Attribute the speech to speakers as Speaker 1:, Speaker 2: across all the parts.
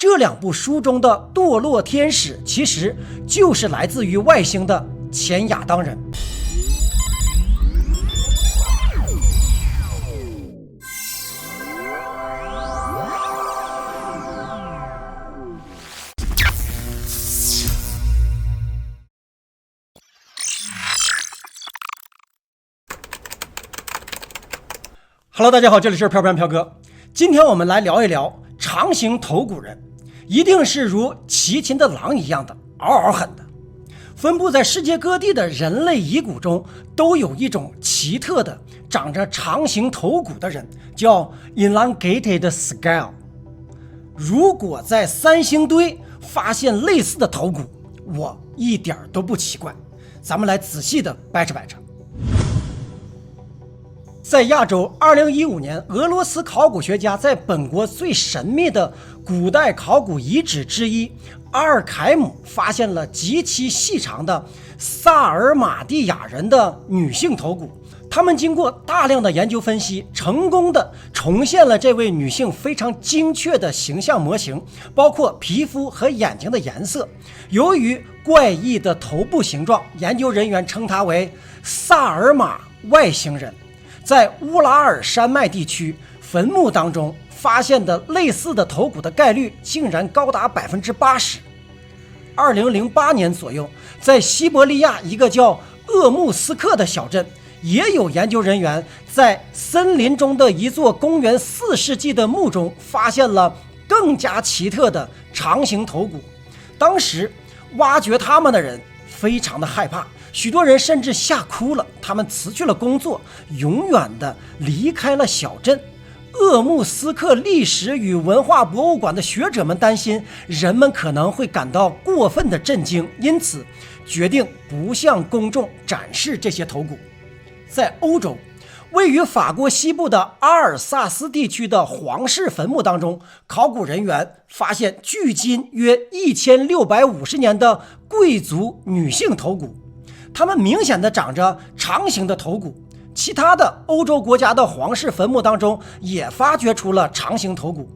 Speaker 1: 这2部书中的堕落天使其实就是来自于外星的前亚当人。Hello， 大家好，这里是飘飘哥。今天我们来聊一聊长形头骨人，一定是如齐秦的狼一样的嗷嗷狠的。分布在世界各地的人类遗骨中，都有一种奇特的长着长形头骨的人，叫 elongated skull。如果在三星堆发现类似的头骨，我一点都不奇怪。咱们来仔细的掰扯掰扯。在亚洲，2015年，俄罗斯考古学家在本国最神秘的古代考古遗址之一阿尔凯姆发现了极其细长的萨尔马蒂亚人的女性头骨。他们经过大量的研究分析，成功的重现了这位女性非常精确的形象模型，包括皮肤和眼睛的颜色。由于怪异的头部形状，研究人员称它为萨尔马外星人。在乌拉尔山脉地区坟墓当中发现的类似的头骨的概率竟然高达80%。2008年左右，在西伯利亚一个叫鄂木斯克的小镇，也有研究人员在森林中的一座公元4世纪的墓中发现了更加奇特的长形头骨。当时挖掘他们的人非常的害怕，许多人甚至吓哭了，他们辞去了工作，永远的离开了小镇。鄂木斯克历史与文化博物馆的学者们担心人们可能会感到过分的震惊，因此决定不向公众展示这些头骨。在欧洲，位于法国西部的阿尔萨斯地区的皇室坟墓当中，考古人员发现距今约1650年的贵族女性头骨，它们明显的长着长形的头骨。其他的欧洲国家的皇室坟墓当中也发掘出了长形头骨。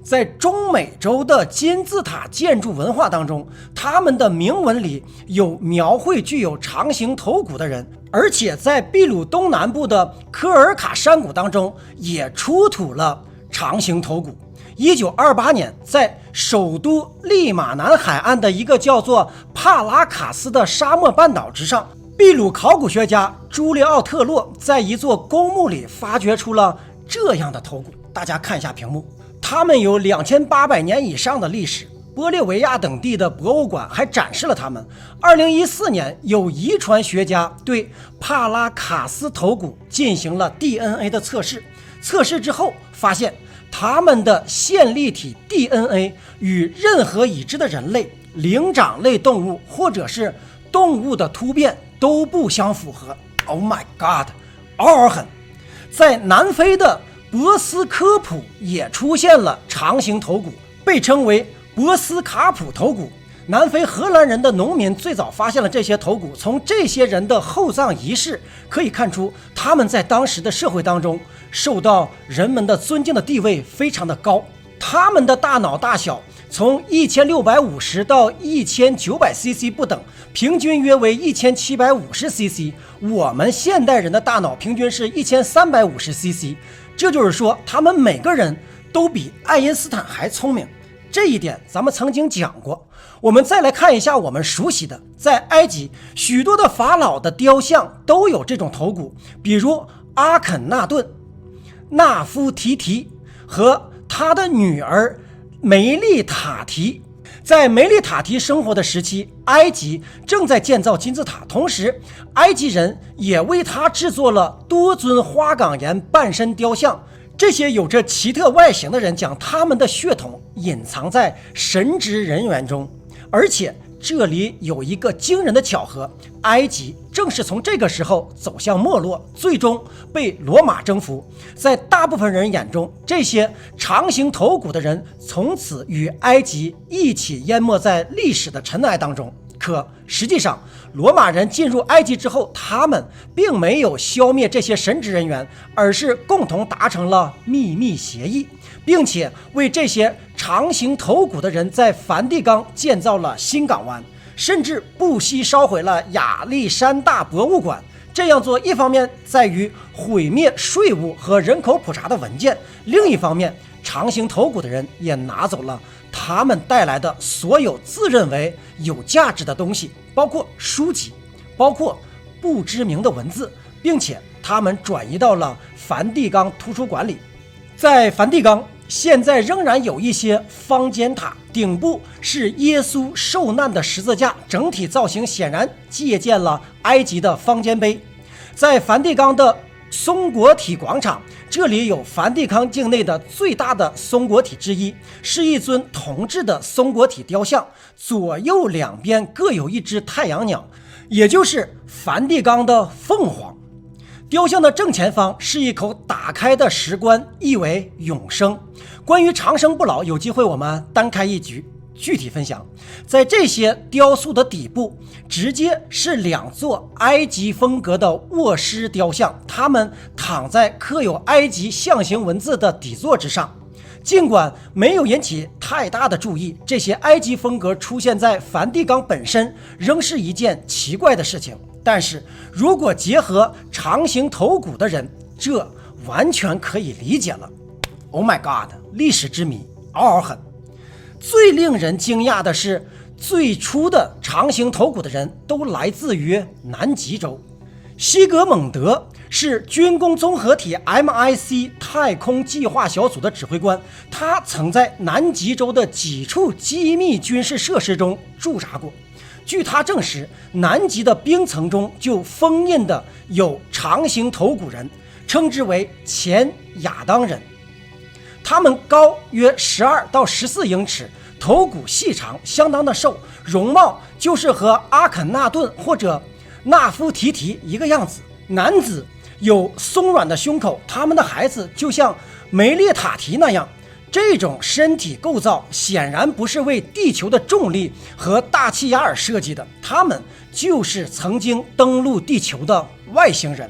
Speaker 1: 在中美洲的金字塔建筑文化当中，他们的铭文里有描绘具有长形头骨的人，而且在秘鲁东南部的科尔卡山谷当中也出土了长形头骨。1928年，在首都利马南海岸的一个叫做帕拉卡斯的沙漠半岛之上，秘鲁考古学家朱利奥特洛在一座公墓里发掘出了这样的头骨。大家看一下屏幕，它们有2800年以上的历史，玻利维亚等地的博物馆还展示了它们。2014年，有遗传学家对帕拉卡斯头骨进行了 DNA 的测试，测试之后发现它们的线粒体 DNA 与任何已知的人类、灵长类动物或者是动物的突变都不相符合。 Oh my god， 嗷嗷狠。在南非的博斯科普也出现了长形头骨，被称为博斯卡普头骨。南非荷兰人的农民最早发现了这些头骨，从这些人的厚葬仪式可以看出，他们在当时的社会当中受到人们的尊敬的地位非常的高。他们的大脑大小从1650到1900cc 不等，平均约为1750cc。我们现代人的大脑平均是1350cc，这就是说他们每个人都比爱因斯坦还聪明。这一点咱们曾经讲过。我们再来看一下我们熟悉的，在埃及许多的法老的雕像都有这种头骨，比如阿肯纳顿、纳夫提提和他的女儿梅利塔提。在梅利塔提生活的时期，埃及正在建造金字塔，同时埃及人也为他制作了多尊花岗岩半身雕像。这些有着奇特外形的人将他们的血统隐藏在神职人员中，而且这里有一个惊人的巧合，埃及正是从这个时候走向没落，最终被罗马征服。在大部分人眼中，这些长形头骨的人从此与埃及一起淹没在历史的尘埃当中。可实际上，罗马人进入埃及之后，他们并没有消灭这些神职人员，而是共同达成了秘密协议，并且为这些长形头骨的人在梵蒂冈建造了新港湾，甚至不惜烧毁了亚历山大博物馆。这样做一方面在于毁灭税务和人口普查的文件，另一方面长形头骨的人也拿走了他们带来的所有自认为有价值的东西，包括书籍，包括不知名的文字，并且他们转移到了梵蒂冈图书馆里。在梵蒂冈现在仍然有一些方尖塔，顶部是耶稣受难的十字架，整体造型显然借鉴了埃及的方尖碑。在梵蒂冈的松果体广场，这里有梵蒂冈境内的最大的松果体之一，是一尊铜制的松果体雕像，左右两边各有一只太阳鸟，也就是梵蒂冈的凤凰。雕像的正前方是一口打开的石棺，意为永生。关于长生不老，有机会我们单开一局具体分享。在这些雕塑的底部，直接是两座埃及风格的卧狮雕像，它们躺在刻有埃及象形文字的底座之上。尽管没有引起太大的注意，这些埃及风格出现在梵蒂冈本身仍是一件奇怪的事情。但是如果结合长形头骨的人，这完全可以理解了。 Oh my god， 历史之谜嗷嗷狠。最令人惊讶的是，最初的长形头骨的人都来自于南极洲。西格蒙德是军工综合体 MIC 太空计划小组的指挥官，他曾在南极洲的几处机密军事设施中驻扎过。据他证实，南极的冰层中就封印的有长形头骨人，称之为前亚当人。他们高约12到14英尺，头骨细长，相当的瘦，容貌就是和阿肯纳顿或者纳夫提提一个样子。男子有松软的胸口，他们的孩子就像梅列塔提那样。这种身体构造显然不是为地球的重力和大气压而设计的，他们就是曾经登陆地球的外星人。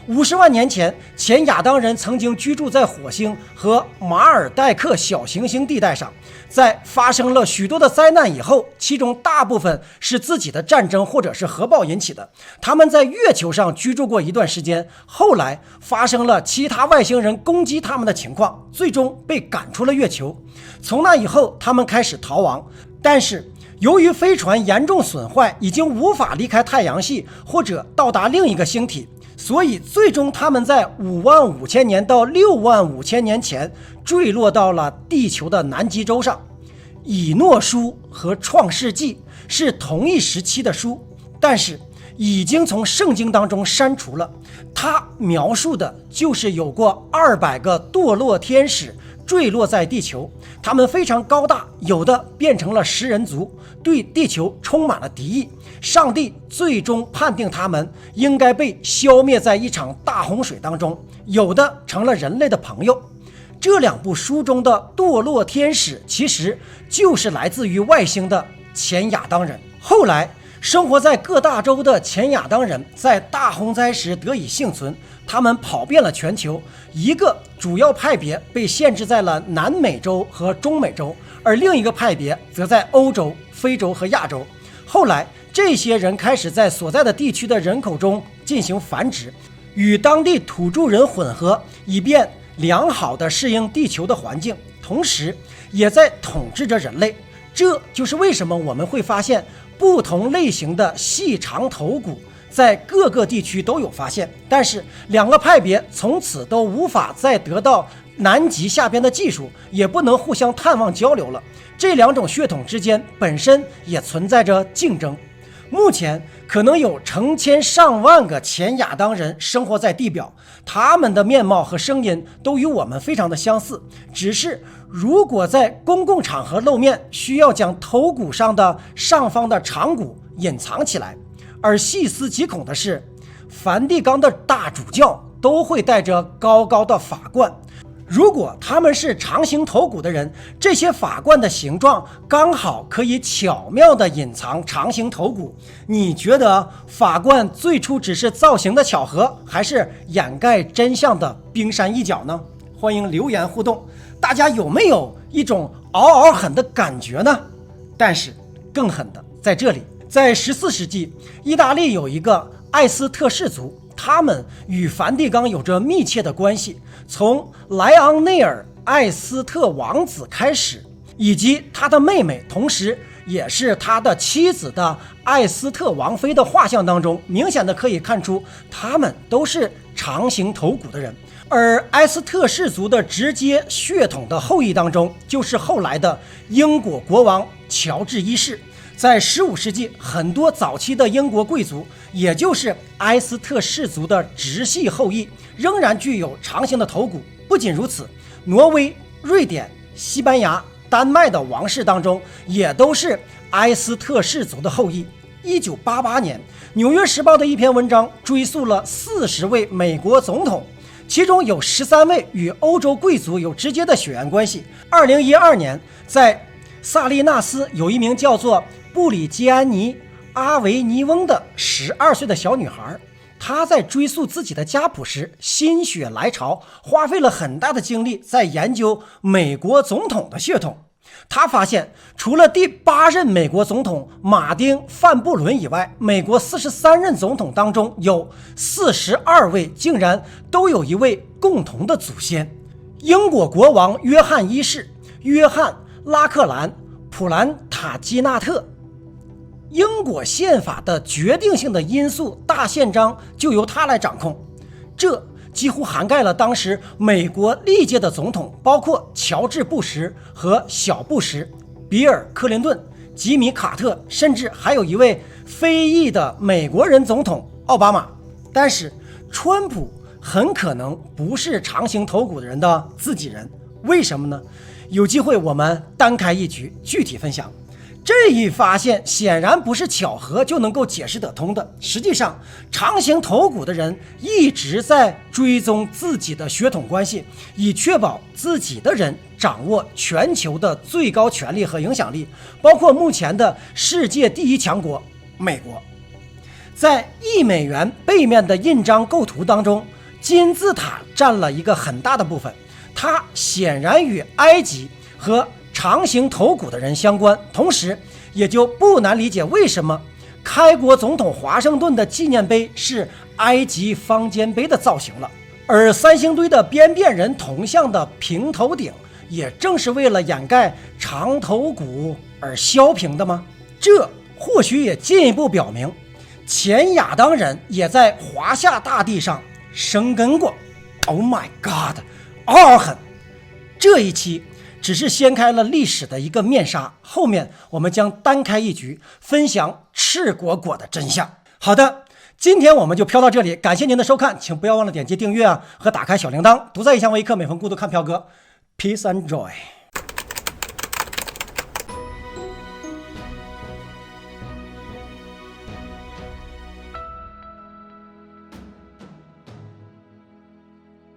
Speaker 1: 50万年前，前亚当人曾经居住在火星和马尔代克小行星地带上。在发生了许多的灾难以后，其中大部分是自己的战争或者是核爆引起的。他们在月球上居住过一段时间，后来发生了其他外星人攻击他们的情况，最终被赶出了月球。从那以后，他们开始逃亡，但是由于飞船严重损坏，已经无法离开太阳系或者到达另一个星体，所以最终他们在55000年到65000年前坠落到了地球的南极洲上。以诺书和创世纪是同一时期的书，但是已经从圣经当中删除了。它描述的就是有过200个堕落天使坠落在地球，他们非常高大，有的变成了食人族，对地球充满了敌意。上帝最终判定他们应该被消灭在一场大洪水当中，有的成了人类的朋友。这2部书中的堕落天使其实就是来自于外星的前亚当人。后来生活在各大洲的前亚当人在大洪灾时得以幸存，他们跑遍了全球，一个主要派别被限制在了南美洲和中美洲，而另一个派别则在欧洲、非洲和亚洲。后来这些人开始在所在的地区的人口中进行繁殖，与当地土著人混合，以便良好的适应地球的环境，同时也在统治着人类。这就是为什么我们会发现不同类型的细长头骨在各个地区都有发现，但是2个派别从此都无法再得到南极下边的技术，也不能互相探望交流了。这2种血统之间本身也存在着竞争。目前可能有成千上万个前亚当人生活在地表，他们的面貌和声音都与我们非常的相似，只是如果在公共场合露面，需要将头骨上的上方的长骨隐藏起来。而细思极恐的是，梵蒂冈的大主教都会戴着高高的法冠。如果他们是长形头骨的人，这些法冠的形状刚好可以巧妙地隐藏长形头骨。你觉得法冠最初只是造型的巧合，还是掩盖真相的冰山一角呢？欢迎留言互动。大家有没有一种嗷嗷狠的感觉呢？但是更狠的在这里，在14世纪，意大利有一个艾斯特氏族，他们与梵蒂冈有着密切的关系，从莱昂内尔·艾斯特王子开始，以及他的妹妹，同时也是他的妻子的艾斯特王妃的画像当中，明显的可以看出他们都是长形头骨的人。而埃斯特氏族的直接血统的后裔当中，就是后来的英国国王乔治一世。在15世纪，很多早期的英国贵族，也就是埃斯特氏族的直系后裔，仍然具有长形的头骨。不仅如此，挪威、瑞典、西班牙、丹麦的王室当中，也都是埃斯特氏族的后裔。1988年，《纽约时报》的一篇文章追溯了40位美国总统，其中有13位与欧洲贵族有直接的血缘关系。2012年，在萨利纳斯有一名叫做布里吉安妮·阿维尼翁的12岁的小女孩，她在追溯自己的家谱时心血来潮，花费了很大的精力在研究美国总统的血统。他发现，除了第8任美国总统马丁·范布伦以外，美国43任总统当中有42位竟然都有一位共同的祖先：英国国王约翰一世、约翰·拉克兰·普兰塔基纳特。英国宪法的决定性的因素大宪章就由他来掌控，这几乎涵盖了当时美国历届的总统，包括乔治·布什和小布什、比尔·克林顿、吉米·卡特，甚至还有一位非裔的美国人总统奥巴马。但是川普很可能不是长形头骨的人的自己人，为什么呢？有机会我们单开一局具体分享。这一发现显然不是巧合就能够解释得通的。实际上，长形头骨的人一直在追踪自己的血统关系，以确保自己的人掌握全球的最高权力和影响力，包括目前的世界第1强国美国。在$1背面的印章构图当中，金字塔占了一个很大的部分，它显然与埃及和长形头骨的人相关，同时也就不难理解为什么开国总统华盛顿的纪念碑是埃及方尖碑的造型了，而三星堆的边变人铜像的平头顶也正是为了掩盖长头骨而削平的吗？这或许也进一步表明，前亚当人也在华夏大地上生根过。Oh my god， 嗷狠！这一期只是掀开了历史的一个面纱，后面我们将单开一局，分享赤果果的真相。好的，今天我们就飘到这里，感谢您的收看，请不要忘了点击订阅和打开小铃铛。独在异乡为客，每逢孤独看飘哥 ，Peace and Joy。